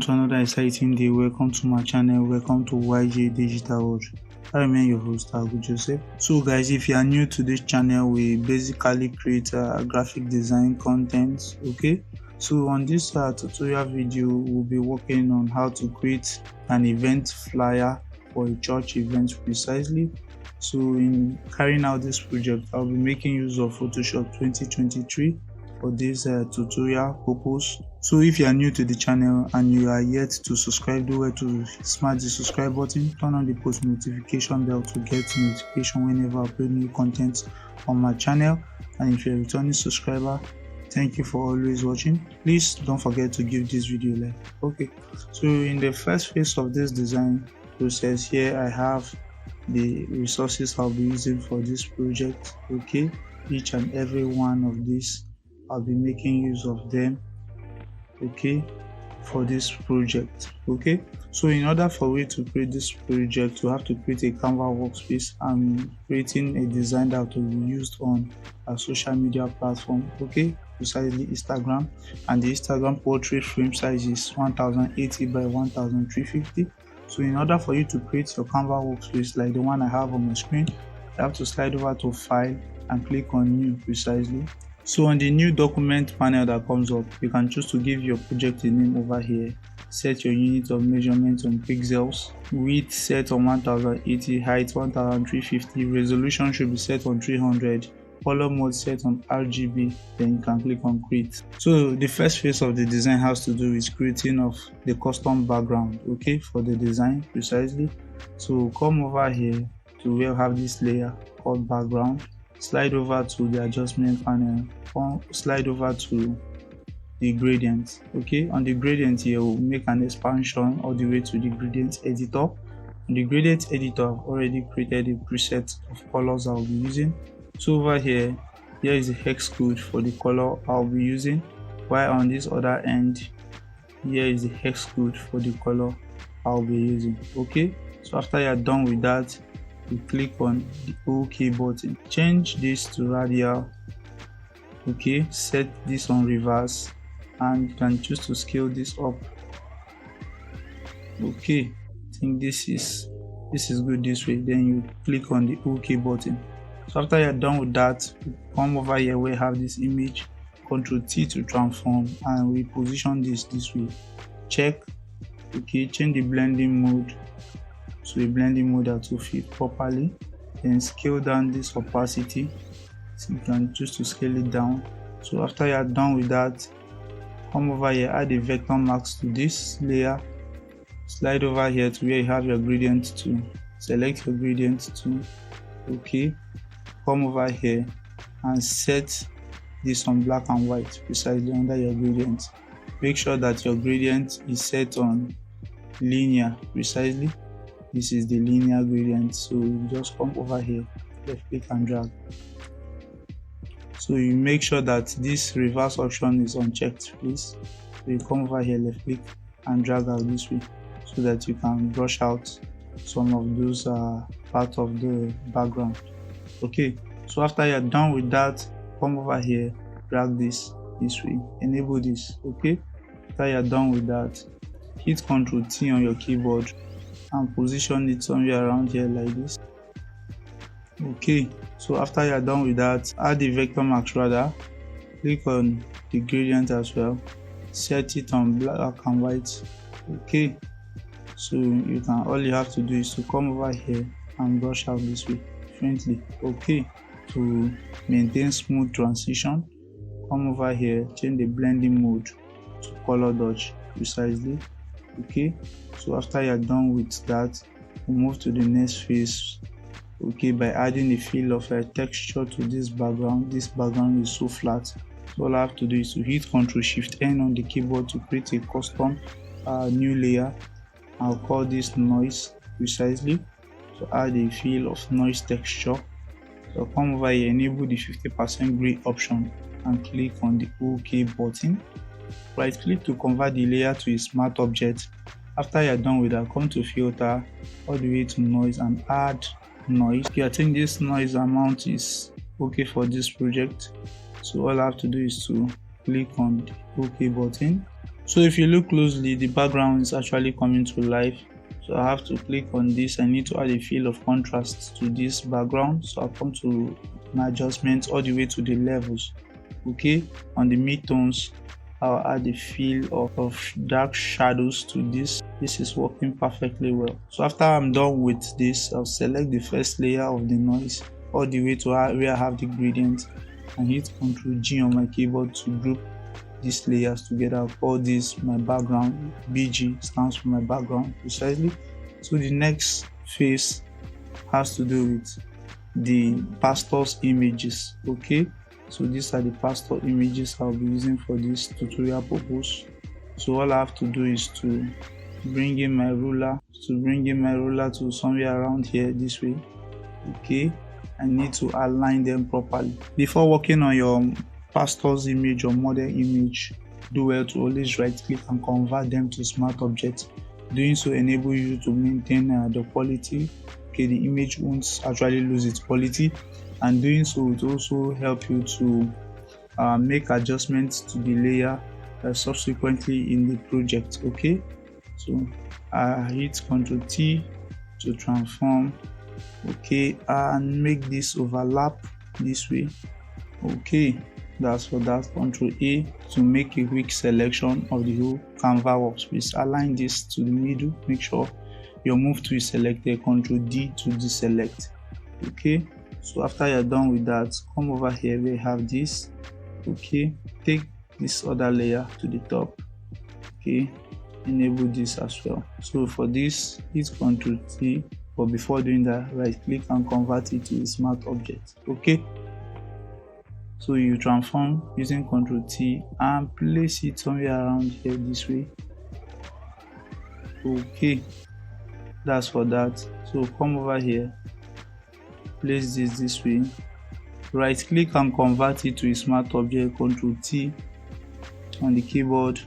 To another exciting day. Welcome to my channel. Welcome to YJ Digital World. I remain your host, Agu Joseph. So guys, if you are new to this channel, we basically create graphic design content. Okay, so on this tutorial video, we'll be working on how to create an event flyer for a church event precisely. So in carrying out this project, I'll be making use of Photoshop 2023 for this tutorial purpose. So if you are new to the channel and you are yet to subscribe, do well to smash the subscribe button, turn on the post notification bell to get notification whenever I upload new content on my channel. And if you're a returning subscriber, thank you for always watching. Please don't forget to give this video a like. Okay, so in the first phase of this design process here, I have the resources I'll be using for this project. Okay, each and every one of these I'll be making use of them, okay, for this project. Okay, so in order for me to create this project, you have to create a Canva workspace. I'm creating a design that will be used on a social media platform, okay, precisely Instagram, and the Instagram portrait frame size is 1080 by 1350. So in order for you to create your Canva workspace like the one I have on my screen, you have to slide over to File and click on New precisely. So on the new document panel that comes up, you can choose to give your project a name over here. Set your unit of measurement on pixels, width set on 1080, height 1350, resolution should be set on 300, color mode set on RGB, then you can click on create. So the first phase of the design has to do with creating of the custom background, okay, for the design precisely. So come over here to where we have this layer called background, slide over to the adjustment panel, slide over to the gradient. Okay, on the gradient here we'll make an expansion all the way to the gradient editor. On the gradient editor, I've already created a preset of colors I'll be using. So over here is the hex code for the color I'll be using, while on this other end here is the hex code for the color I'll be using. Okay, so after you're done with that, you click on the OK button, change this to radial, okay, set this on reverse, and you can choose to scale this up. Okay, I think this is good this way. Then you click on the OK button. So after you're done with that, come over here where we have this image, Ctrl T to transform, and we position this way. Check, okay, change the blending mode to a blending mode that will fit properly. Then scale down this opacity, so you can choose to scale it down. So after you are done with that, come over here, add a vector mask to this layer, slide over here to where you have your gradient tool, select your gradient tool, okay, come over here and set this on black and white precisely under your gradient. Make sure that your gradient is set on linear precisely. This is the linear gradient, so you just come over here, left click and drag. So you make sure that this reverse option is unchecked, please. So you come over here, left click and drag out this way, so that you can brush out some of those part of the background. Okay, so after you're done with that, come over here, drag this way, enable this. Okay, after you're done with that, hit Ctrl T on your keyboard and position it somewhere around here like this. Okay, so after you're done with that, add the vector mask rather, click on the gradient as well, set it on black and white. Okay, so all you have to do is to come over here and brush out this way differently. Okay, to maintain smooth transition, come over here, change the blending mode to color dodge precisely. Okay, so after you're done with that, we'll move to the next phase, okay, by adding a fill of a texture to this background. This background is so flat, so all I have to do is to hit Ctrl Shift N on the keyboard to create a custom new layer. I'll call this noise precisely, to add a fill of noise texture. So come over here, enable the 50% gray option and click on the OK button. Right click to convert the layer to a smart object. After you're done with that, come to filter all the way to noise and add noise. Okay, I think this noise amount is okay for this project. So all I have to do is to click on the OK button So if you look closely, the background is actually coming to life. So I have to click on this. I need to add a feel of contrast to this background. So I'll come to my adjustments all the way to the levels. Okay, on the midtones, I'll add a feel of dark shadows to this. This is working perfectly well. So after I'm done with this, I'll select the first layer of the noise all the way to where I have the gradient and hit Ctrl G on my keyboard to group these layers together. I'll call this my background. BG stands for my background precisely. So the next phase has to do with the pastor's images. Okay, so these are the pastor images I'll be using for this tutorial purpose. So all I have to do is to bring in my ruler to somewhere around here this way. Okay, I need to align them properly. Before working on your pastor's image or model image, do well to always right click and convert them to smart objects. Doing so enable you to maintain the quality. Okay, the image won't actually lose its quality, and doing so will also help you to make adjustments to the layer subsequently in the project. Okay, so I hit Ctrl T to transform. Okay, and make this overlap this way. Okay, that's for that. Ctrl A to make a quick selection of the whole canvas workspace. Align this to the middle. Make sure your move to is selected. Ctrl D to deselect. Okay, so after you're done with that, come over here. We have this. Okay, take this other layer to the top. Okay, enable this as well. So for this, hit Ctrl T. But before doing that, right click and convert it to a smart object. Okay, so you transform using Ctrl T and place it somewhere around here this way. Okay, that's for that. So come over here, place this way, right click and convert it to a smart object. Ctrl T on the keyboard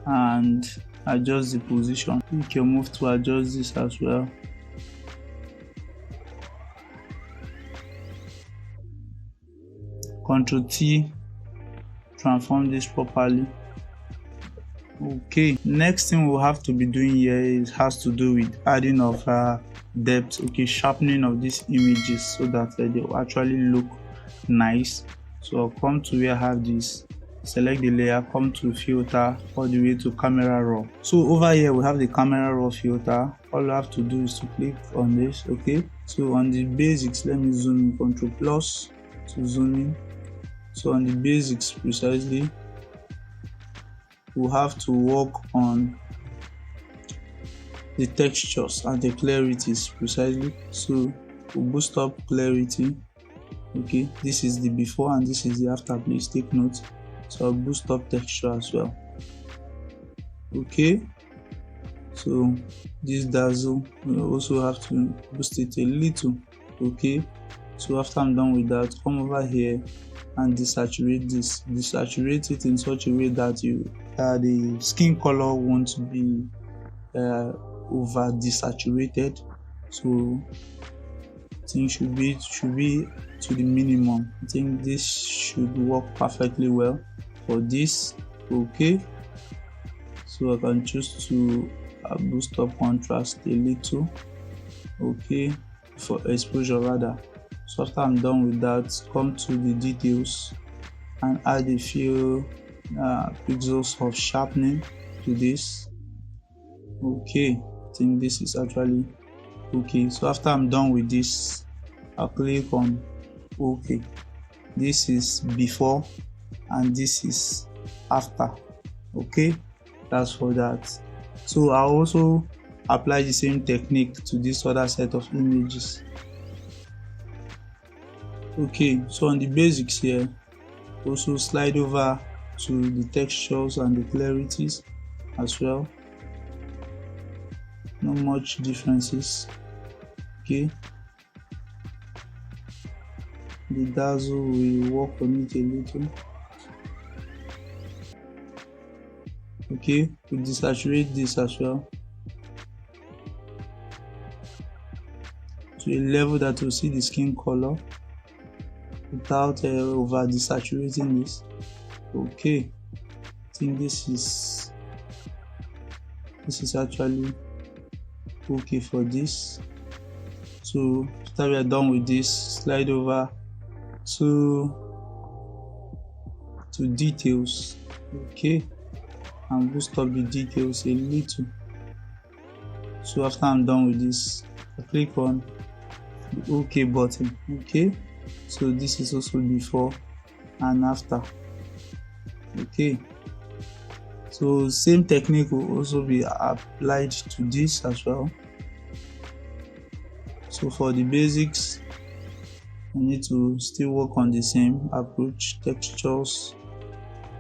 and adjust the position. Click your move to adjust this as well. Ctrl T, transform this properly. Okay, next thing we'll have to be doing here has to do with adding of depth. Okay, sharpening of these images so that they will actually look nice. So I'll come to where I have this, select the layer, come to filter all the way to camera raw. So over here we have the camera raw filter. All I have to do is to click on this. Okay, so on the basics, let me zoom in, Ctrl plus to zoom in. So on the basics precisely, we'll have to work on the textures and the clarities precisely. So we'll boost up clarity. Okay, this is the before and this is the after, please take note. So I'll boost up texture as well. Okay, so this dazzle, we also have to boost it a little. Okay, so after I'm done with that, come over here and desaturate this. Desaturate it in such a way that the skin color won't be over desaturated. So things should be to the minimum. I think this should work perfectly well for this. Okay, so I can choose to boost up contrast a little. Okay, for exposure rather. So after I'm done with that, come to the details and add a few pixels of sharpening to this. Okay, I think this is actually okay. So after I'm done with this, I'll click on OK. This is before and this is after. Okay, that's for that. So I'll also apply the same technique to this other set of images. Okay, so on the basics here, also slide over to the textures and the clarities as well. Not much differences. Okay, the dazzle, we work on it a little. Okay, we desaturate this as well to a level that will see the skin color without over desaturating this. Okay, I think this is actually okay for this. So after we are done with this, slide over to details, okay, and boost up the details a little. So after I'm done with this, I click on the OK button. Okay, so this is also before and after. Okay, so same technique will also be applied to this as well. So for the basics, I need to still work on the same approach, textures,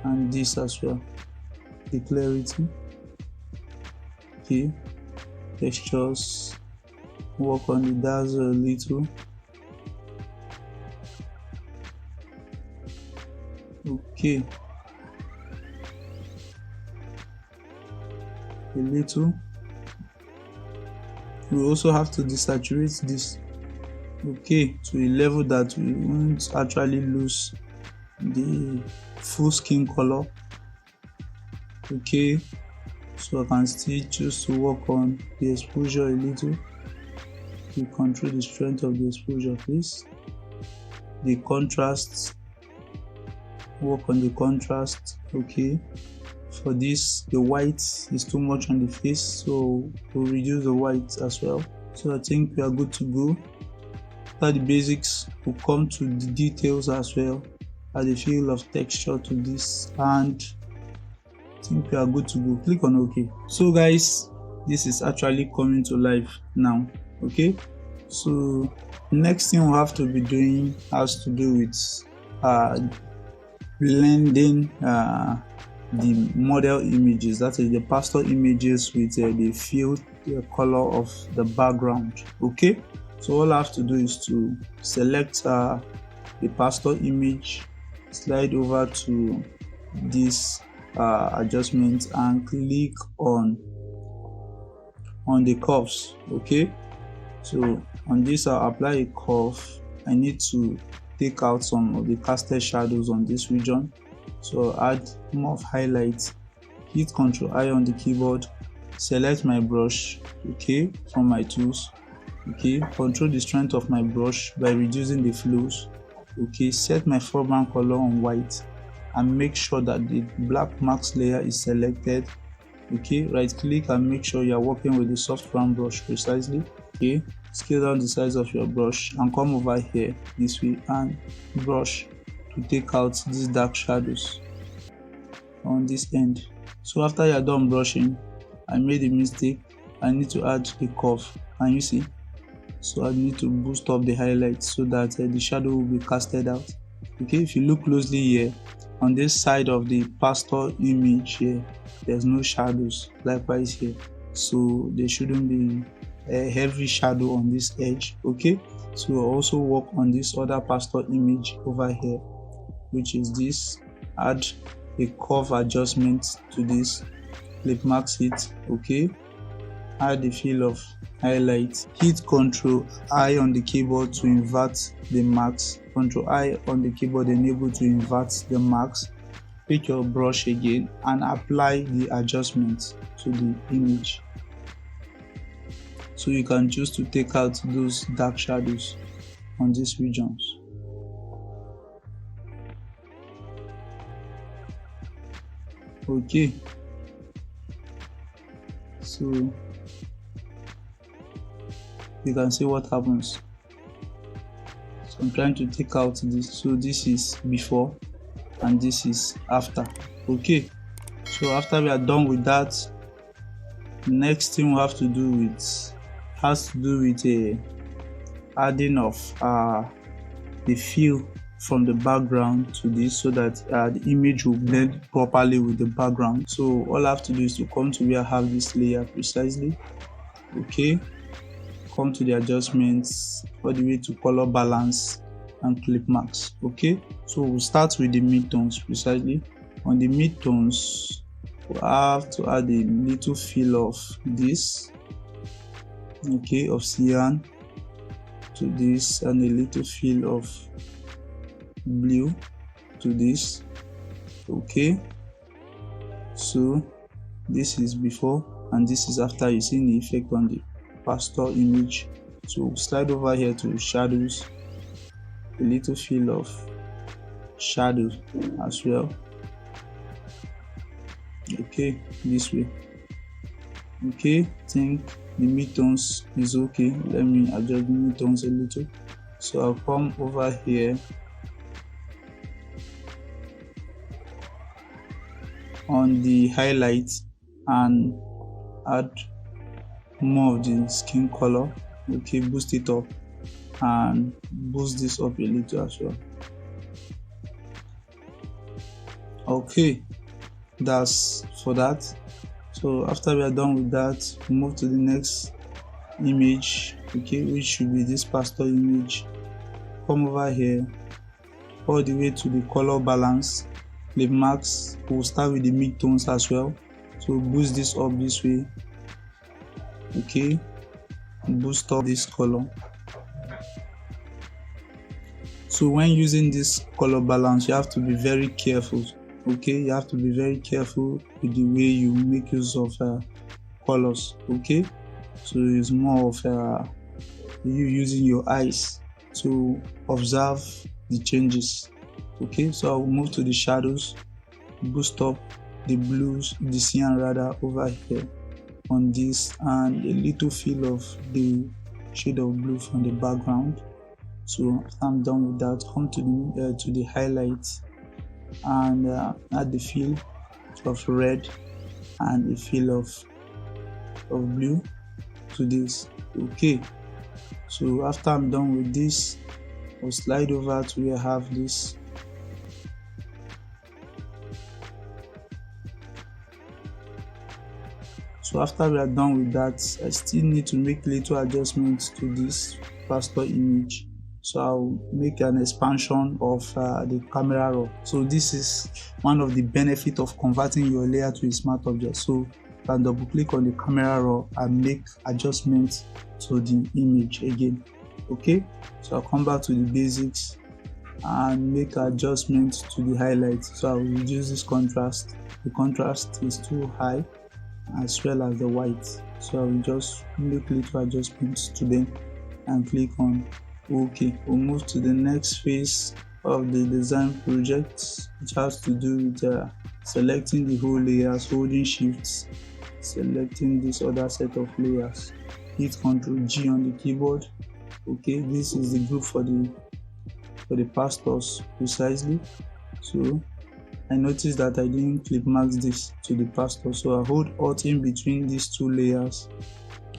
and this as well, the clarity. Okay, textures, work on the dazzle a little. Okay, a little. We also have to desaturate this, okay, to a level that we won't actually lose the full skin color. Okay, so I can still choose to work on the exposure a little. You control the strength of the exposure, please. The contrast, work on the contrast. Okay, for this, the white is too much on the face, so we'll reduce the white as well. So I think we are good to go. After the basics, we'll come to the details as well, add a feel of texture to this, and I think we are good to go. Click on OK. So guys, this is actually coming to life now. Okay, so next thing we'll have to be doing has to do with blending the model images, that is the pastel images, with the field color of the background. Okay, so all I have to do is to select the pastel image, slide over to this adjustment and click on the curves. Okay, so on this I'll apply a curve. I need to take out some of the casted shadows on this region, so I'll add more of highlights. Hit Ctrl I on the keyboard, select my brush, okay, from my tools. Okay, control the strength of my brush by reducing the flows. Okay, set my foreground color on white and make sure that the black mask layer is selected. Okay, right click and make sure you are working with the soft round brush precisely. Okay, scale down the size of your brush and come over here this way and brush to take out these dark shadows on this end. So after you are done brushing, I made a mistake. I need to add a curve. Can you see? So I need to boost up the highlights so that the shadow will be casted out. Okay, if you look closely here on this side of the pastel image here, there's no shadows. Likewise here, so there shouldn't be a heavy shadow on this edge. Okay, so we'll also work on this other pastel image over here, which is this. Add a curve adjustment to this, clip max it. Okay, add a fill of highlight. Hit Ctrl I on the keyboard to invert the marks. Ctrl I on the keyboard enable to invert the marks. Pick your brush again and apply the adjustments to the image. So you can choose to take out those dark shadows on these regions. Okay, so you can see what happens. So I'm trying to take out this. So this is before and this is after. Okay, so after we are done with that, next thing we have to do with a adding of the feel from the background to this, so that the image will blend properly with the background. So all I have to do is to come to where I have this layer precisely. Okay, come to the adjustments all the way to color balance and clip max. Okay, so we'll start with the midtones precisely. On the midtones, we have to add a little feel of this, okay, of cyan to this, and a little feel of blue to this. Okay, So this is before and this is after. You see the effect on the pastor image. So slide over here to shadows, a little feel of shadow as well. Okay, this way. Okay, think the midtones is okay. Let me adjust the midtones a little. So I'll come over here on the highlights and add more of the skin color. Okay, boost it up and boost this up a little as well. Okay, that's for that. So after we are done with that, we move to the next image, okay, which should be this pastel image. Come over here all the way to the color balance, the max. We'll start with the midtones as well. So boost this up this way, okay, boost up this color. So when using this color balance, you have to be very careful. Okay, you have to be very careful with the way you make use of colors. Okay, so it's more of you using your eyes to observe the changes. Okay, so I'll move to the shadows, boost up the blues, the cyan rather, over here on this, and a little feel of the shade of blue from the background. So after I'm done with that, come to the highlights and add the feel of red and the feel of blue to this. Okay, so after I'm done with this, I'll slide over to where I have this. So after we are done with that, I still need to make little adjustments to this pastel image. So I'll make an expansion of the camera raw. So this is one of the benefits of converting your layer to a smart object. So you can double click on the camera raw and make adjustments to the image again. Okay, so I'll come back to the basics and make adjustments to the highlights. So I'll reduce this contrast. The contrast is too high, as well as the white. So I will just make little adjustments to them and click on OK. We'll move to the next phase of the design project, which has to do with selecting the whole layers, holding shifts, selecting this other set of layers, hit Ctrl G on the keyboard. Okay, this is the group for the pastors precisely. So I noticed that I didn't clip mask this to the pastor, so I hold Alt in between these two layers.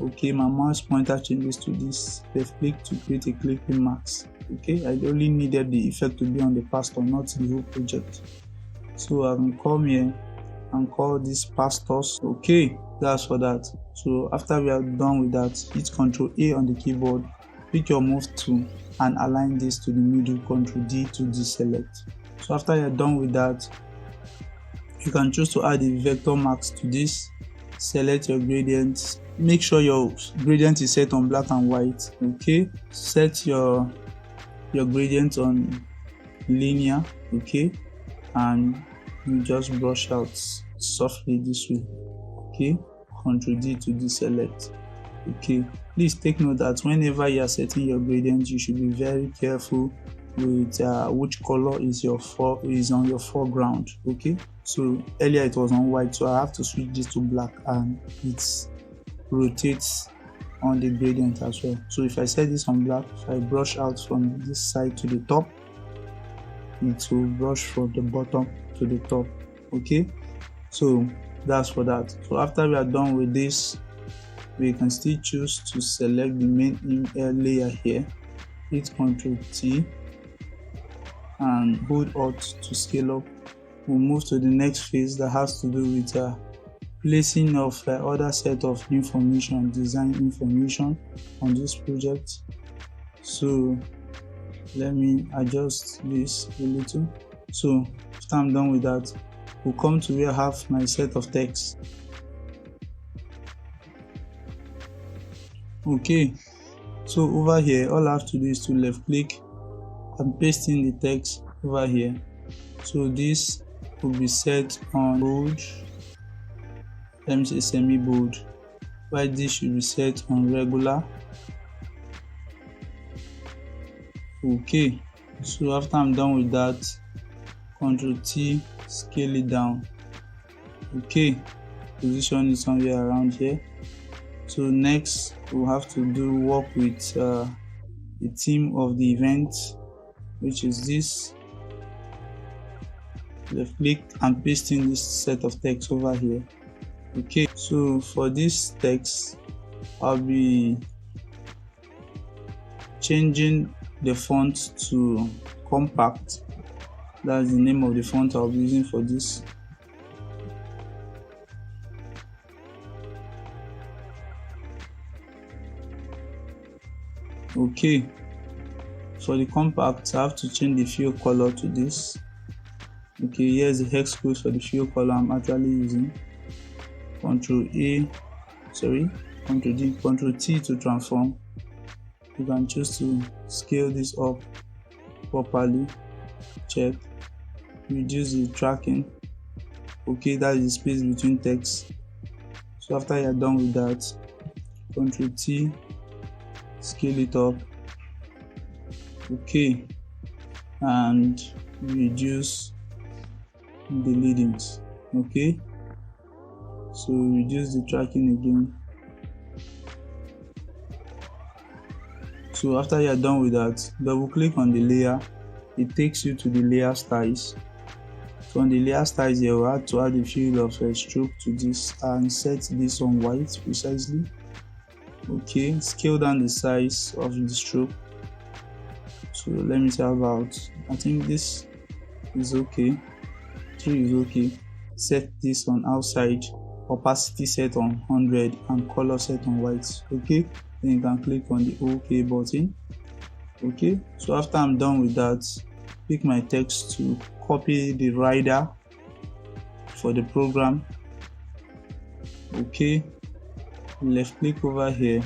Okay, my mouse pointer changes to this left click to create a clipping mask. Okay, I only needed the effect to be on the pastor, not the whole project. So I can come here and call this pastors. Okay, that's for that. So after we are done with that, hit Ctrl A on the keyboard, pick your move tool and align this to the middle, Ctrl D to deselect. So after you're done with that, you can choose to add a vector mask to this. Select your gradient. Make sure your gradient is set on black and white. Okay, set your gradient on linear. Okay, and you just brush out softly this way. Okay, Ctrl D to deselect. Okay, please take note that whenever you are setting your gradient, you should be very careful with which color is on your foreground. Okay, so earlier it was on white, so I have to switch this to black, and it rotates on the gradient as well. So if I set this on black, if I brush out from this side to the top, it will brush from the bottom to the top. Okay, so that's for that. So after we are done with this, we can still choose to select the main layer here, hit Ctrl T and hold Alt to scale up. We'll move to the next phase that has to do with placing of other set of information, design information on this project. So let me adjust this a little. So after I'm done with that, we'll come to where I have my set of text. Okay, so over here all I have to do is to left click and paste in the text over here. So this will be set on bold let me say semi bold, while this should be set on regular. Okay, so after I'm done with that, Ctrl T, scale it down. Okay, position it somewhere around here. So next we'll have to work with the theme of the event, which is this. Left click and paste in this set of text over here. Okay, so for this text I'll be changing the font to compact. That's the name of the font I'll be using for this. Okay, for the compact I have to change the fill color to this. Okay, here's the hex code for the fill color I'm actually using. Ctrl D, Ctrl T to transform. You can choose to scale this up properly. Check. Reduce the tracking. Okay, that is the space between text. So after you're done with that, Ctrl T, scale it up. Okay, and reduce the leadings. Okay, so reduce the tracking again. So after you're done with that, double click on the layer. It takes you to the layer styles. So on the layer styles here, we have to add a fill of a stroke to this and set this on white precisely. Okay, scale down the size of the stroke. So let me say about, I think this is okay. 3 is okay. Set this on outside, opacity set on 100 and color set on white. Okay, then you can click on the OK button. Okay, so after I'm done with that, pick my text to copy the rider for the program. Okay, left click over here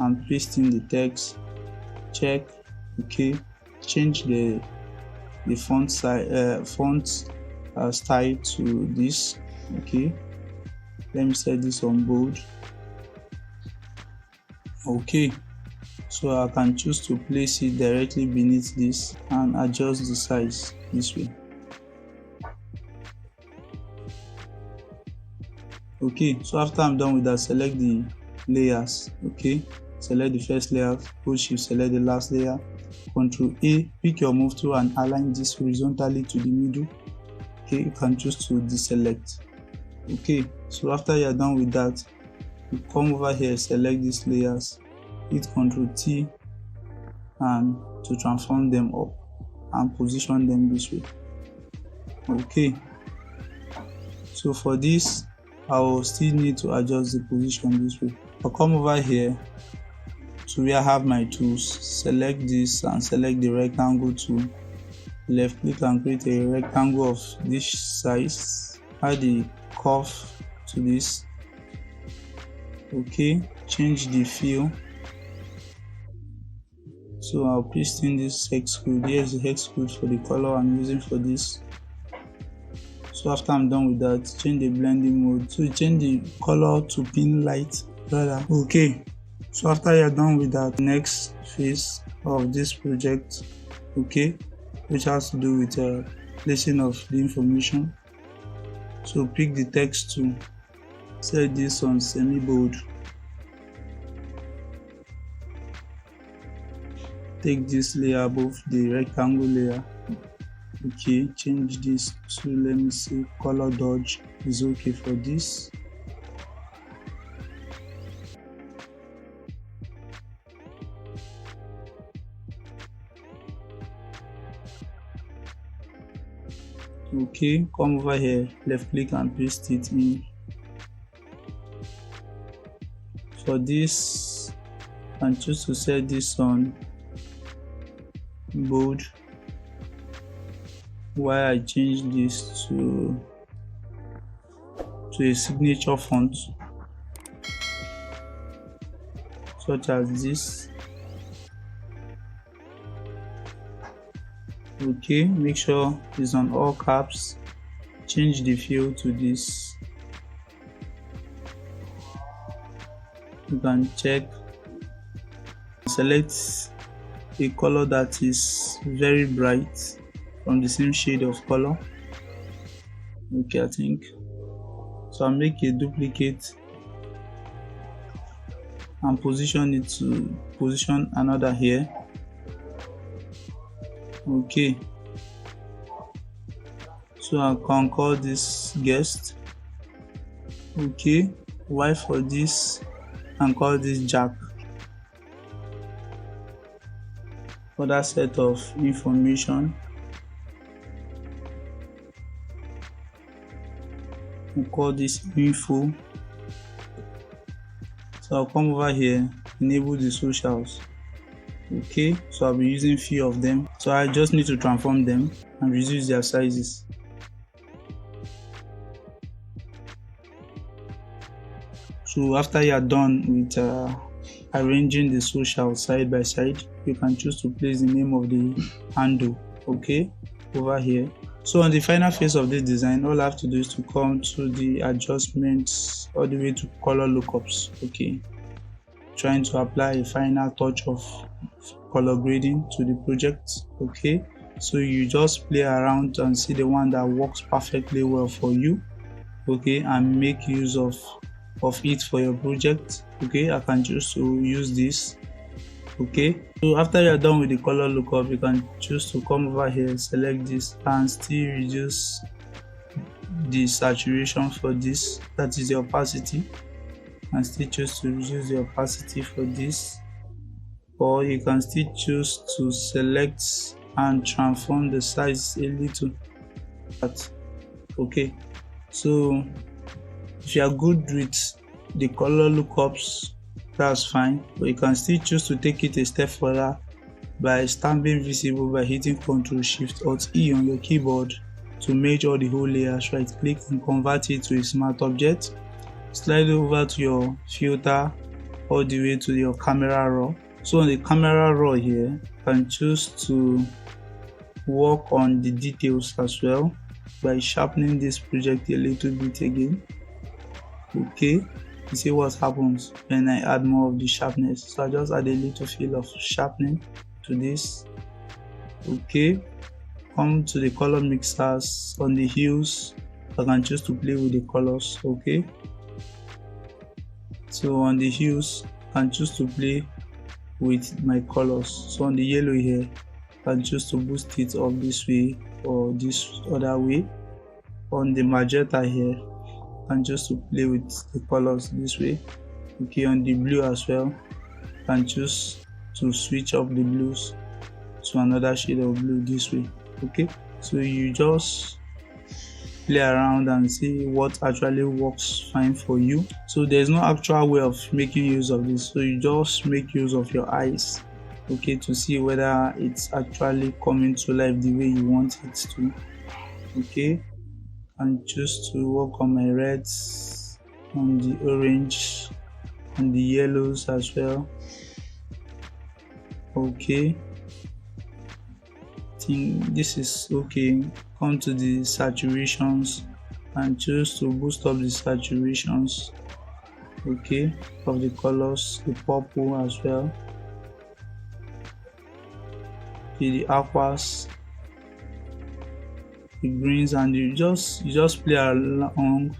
and paste in the text. Check. Okay, change the font size, style to this. Okay, let me set this on bold. Okay, so I can choose to place it directly beneath this and adjust the size this way. Okay, so after I'm done with that, select the layers. Okay, select the first layer, hold shift, select the last layer, Ctrl A, pick your move tool and align this horizontally to the middle. Okay, you can choose to deselect. Okay, so after you're done with that, you come over here, select these layers, hit Ctrl T and to transform them up and position them this way. Okay, so for this I will still need to adjust the position this way. I'll come over here to where I have my tools, select this and select the rectangle tool. Left click and create a rectangle of this size. Add the curve to this. Okay, change the fill. So I'll paste in this hex code. Here's the hex code for the color I'm using for this. So after I'm done with that, change the blending mode. So change the color to pin light rather. Okay, so after you're done with that, next phase of this project, okay, which has to do with placing of the information. So pick the text tool, set this on semi bold. Take this layer above the rectangle layer. Okay, change this to, let me see, color dodge is okay for this. Okay, come over here, left click and paste it in. For this, and choose to set this on bold, while I change this to a signature font such as this. Okay, make sure it's on all caps. Change the fill to this. can check, select a color that is very bright from the same shade of color. Okay, I think so. I'll make a duplicate and position it to position another here. Okay, so I can call this guest. Okay, Y for this and call this jack. Other set of information, we'll call this info. So I'll come over here, enable the socials. Okay, so I'll be using few of them, so I just need to transform them and reduce their sizes. So after you are done with arranging the social side by side, you can choose to place the name of the handle, okay, over here. So on the final phase of this design, all I have to do is to come to the adjustments all the way to color lookups. Okay, trying to apply a final touch of color grading to the project. Okay, so you just play around and see the one that works perfectly well for you, okay, and make use of it for your project. Okay, I can choose to use this. Okay, so after you're done with the color lookup, you can choose to come over here, select this, and still reduce the saturation for this, that is the opacity, and still choose to reduce the opacity for this. Or you can still choose to select and transform the size a little. Okay, so if you are good with the color lookups, that's fine, but you can still choose to take it a step further by stamping visible by hitting Ctrl Shift Alt E on your keyboard to merge all the whole layers. Right click and convert it to a smart object. Slide over to your filter all the way to your camera raw. So on the camera raw here, you can choose to work on the details as well by sharpening this project a little bit again. Okay, you see what happens when I add more of the sharpness. So I just add a little feel of sharpening to this. Okay, come to the color mixers. On the hues, I can choose to play with the colors. Okay, so on the hues, I can choose to play with my colors. So on the yellow here, I can choose to boost it up this way or this other way. On the magenta here, and just to play with the colors this way. Okay, on the blue as well, you can choose to switch up the blues to another shade of blue this way. Okay, so you just play around and see what actually works fine for you. So there's no actual way of making use of this, so you just make use of your eyes, okay, to see whether it's actually coming to life the way you want it to. Okay, and choose to work on my reds, on the orange, and the yellows as well. Okay, I think this is okay. Come to the saturations and choose to boost up the saturations, okay, of the colors, the purple as well, okay, the aquas, the greens, and you just play along.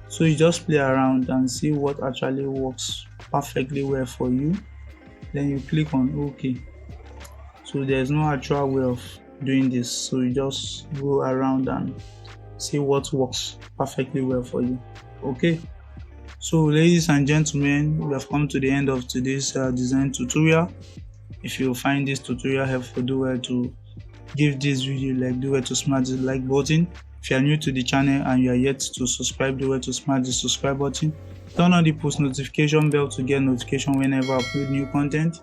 So you just play around and see what actually works perfectly well for you. Then you click on OK. So there's no actual way of doing this, so you just go around and see what works perfectly well for you. Okay, so ladies and gentlemen, we have come to the end of today's design tutorial. If you find this tutorial helpful, do well to give this video like, do well to smash the like button. If you are new to the channel and you are yet to subscribe, do well to smash the subscribe button. Turn on the post notification bell to get notification whenever I upload new content.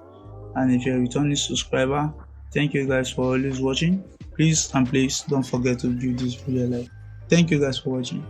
And if you're a returning subscriber, thank you guys for always watching. Please don't forget to give this video a like. Thank you guys for watching.